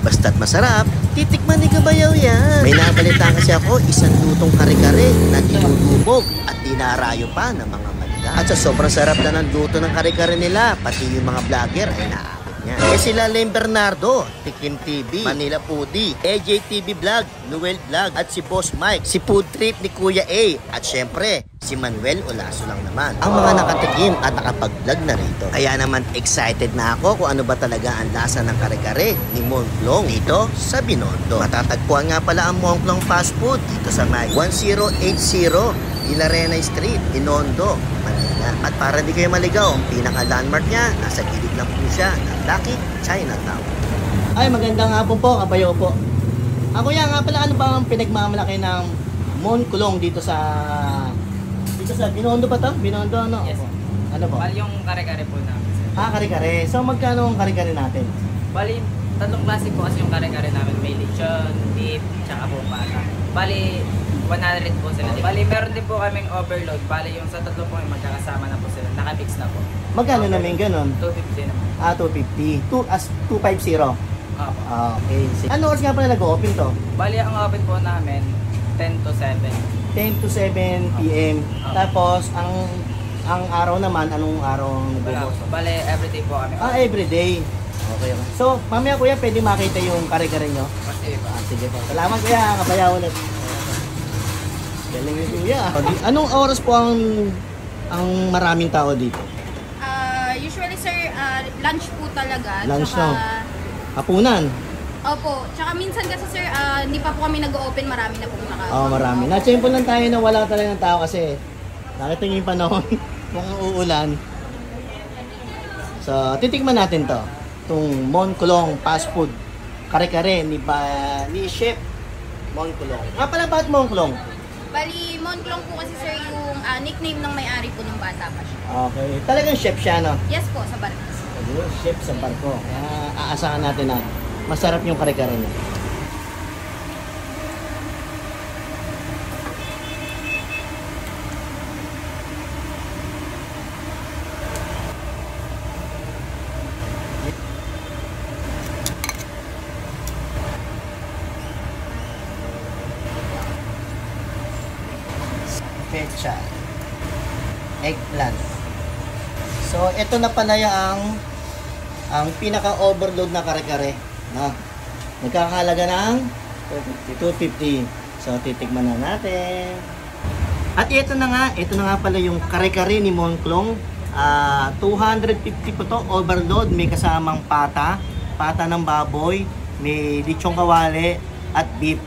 Basta't masarap, titikman ni Kabayaw yan. May nabalitaan kasi ako, isang lutong kare-kare na dinudubog at dinarayo pa ng mga manda. At sa sobrang sarap na ng luto ng kare-kare nila, pati yung mga vlogger ay naakit niya. Eh sila Lem Bernardo, Tikim TV, Manila Foodie, AJ TV Vlog, Noel Vlog, at si Boss Mike, si Food Trip ni Kuya A, at syempre, si Manuel Olaso lang naman ang mga nakatikim at nakapag-vlog na rito. Kaya naman excited na ako kung ano ba talaga ang lasa ng kare-kare ni Monklong dito sa Binondo. Matatagpuan nga pala ang Monklong Fast Food dito sa may 1080 Ilarena Street, Binondo, Manila. At para di kayo maligaw, ang pinaka-landmark niya, nasa gilid lang po siya ng Lucky Chinatown. Ay, magandang hapon po, Kabayaw po. Ako yan nga pala, ano ba ang pinagmamalaki ng Monklong dito sa Binondo ba to? Binondo ano? Yes. Ano po? Bali yung kare-kare po namin, sir. Kare-kare. So magkano ang kare-kare natin? Bali, tatlong klase po kasi yung kare-kare namin. May lechon, beef, tsaka po pata. Bali, 100 po sila. Bali, meron din po kaming overload. Bali, yung sa tatlo po yung magkakasama na po sila. Naka-mix na po. Magkano namin ganun? 250 naman. 250. 250. Opo. Okay. Ano oras nga pala nag-open to? Bali, ang open po namin, 10 to 7. 10 to 7 p.m. Tapos, ang araw naman, anong araw ang Wala nagbubukas? po. Bali, everyday po kami. Everyday. Okay. So, mamaya kuya, pwede makita yung kare-kare nyo? Kasi ba? Sige po. Salamat kuya, Kabayaw ulit. Galing ni kuya. Anong oras po ang maraming tao dito? Usually sir, lunch po talaga. Lunch tsaka, Hapunan? Opo. Tsaka minsan kasi sir, hindi pa po kami nag-open, marami na po naka. Marami. Na-champion lang tayo na wala talagang tao kasi nakita niyo yung panahon kung uulan. So, titikman natin to. Itong Monklong Fast Food. Kare-kare ni Chef Monklong. Nga pala ba't Monklong? Bali, Monklong po kasi sir yung nickname ng may-ari po ng bata pa siya. Okay. Talagang chef siya, no? Yes po, sa barko. Chef sa barko. Aasahan natin na masarap yung kare-kare niya. Pecha, eggplant. So, ito na pala ang pinaka-overload na kare-kare, no? Nagkakahalaga ng 250. So, titikman na natin. At ito na nga pala yung kare-kare ni Monklong. 250 po to, overload. May kasamang pata ng baboy, may lechong kawali, at beef.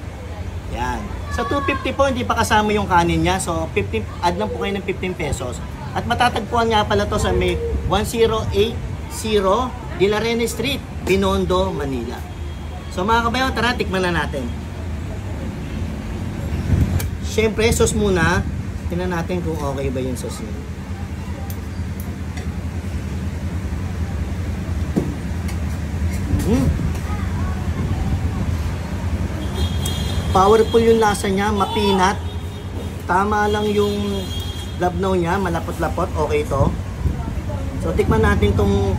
Yan. Sa 250 po, hindi pa kasama yung kanin niya. So, 15, add lang po kayo ng 15 pesos. At matatagpuan nga pala to sa may 1080 Ilarena Street, Binondo, Manila. So mga Kabayaw, tara, tikman na natin. Siyempre, sauce muna. Tingnan natin kung okay ba yung sauce niya. Powerful yung lasa niya, mapinat. Tama lang yung labnaw niya, malapot-lapot, okay to. So tikman natin tong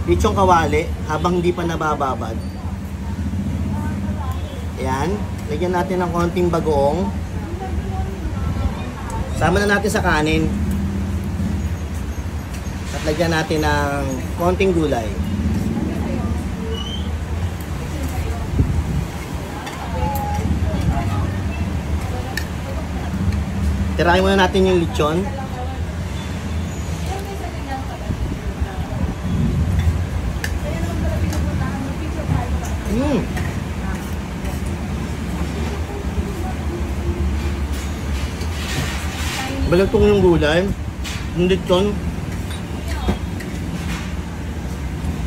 lechong kawali habang hindi pa nabababad. Ayan, lagyan natin ng konting bagoong. Sama na natin sa kanin. At lagyan natin ng konting gulay. Tirahin muna natin yung lechon. Balagtong yung gulay. Yung lechon.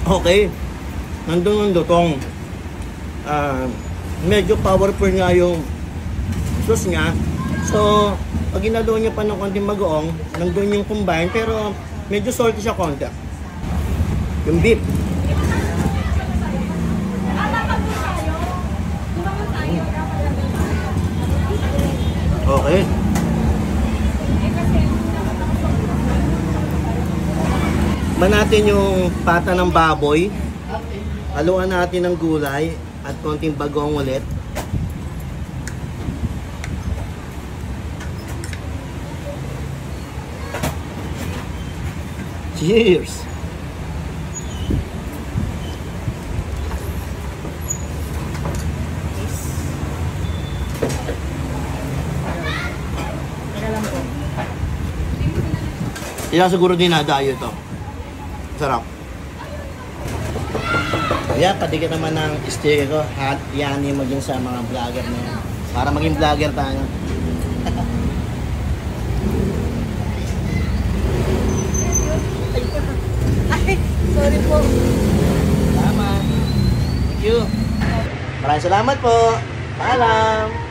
Okay. Nandun yung lutong. Medyo powerful nga yung sauce niya. So, pag ginalo niya pa ng konting bagoong, nandun yung combine, pero medyo salty siya konti. Yung beef. Okay. Natin yung pata ng baboy. Haluan natin ng gulay. At konting bagong ulit. Cheers! Kaya siguro dinadayo ito. Sarap. Kaya patigyan naman ng sticker ko at yan yung maging sa mga vlogger na yan. Para maging vlogger tayo. Sorry po. Salamat. Thank you. Maraming salamat po. Paalam.